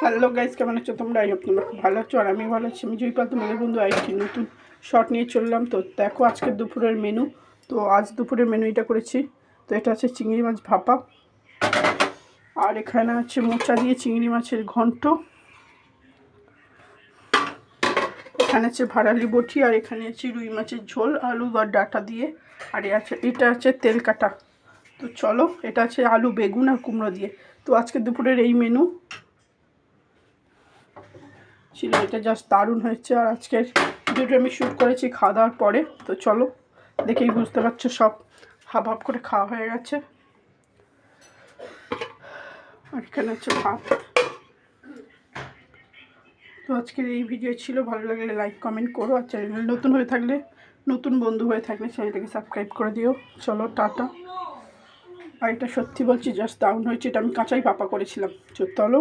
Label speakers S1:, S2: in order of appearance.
S1: Hello guys, কেমন আছো তোমরা? আই হোপ তোমরা খুব ভালো আছো আর আমি ভালো আছি। আমি জয়পাল, তোমাদের বন্ধু। আরেকটি নতুন শর্ট নিয়ে চললাম। তো দেখো আজকের দুপুরের মেনু। তো আজ দুপুরের মেনু এটা করেছি। তো এটা আছে চিংড়ি মাছ ভাপা, আর এখানে আছে মোচা দিয়ে চিংড়ি মাছের ঘন্ট, এখানে আছে ভাড়ালি বটি, আর এখানে আছে রুই মাছের ঝোল আলু বা ডাঁটা দিয়ে, আর এটা আছে তেল কাটা। তো চলো, এটা আছে আলু বেগুন আর কুমড়ো দিয়ে। তো আজকে দুপুরের এই মেনু ছিল। এটা জাস্ট দারুণ হয়েছে। আর আজকের ভিডিওটা আমি শ্যুট করেছি খাওয়া দাওয়ার পরে। তো চলো, দেখেই বুঝতে পারছো সব হাফ হাফ করে খাওয়া হয়ে গেছে। আর এখানে হচ্ছে ভাত। তো আজকের এই ভিডিও ছিল। ভালো লাগলে লাইক কমেন্ট করো, আর চ্যানেল নতুন হয়ে থাকলে, নতুন বন্ধু হয়ে থাকলে চ্যানেলটাকে সাবস্ক্রাইব করে দিও। চলো, টাটা। আর এটা সত্যি বলছি, জাস্ট দারুণ হয়েছে। এটা আমি কাঁচাই পাপা করেছিলাম। চলো।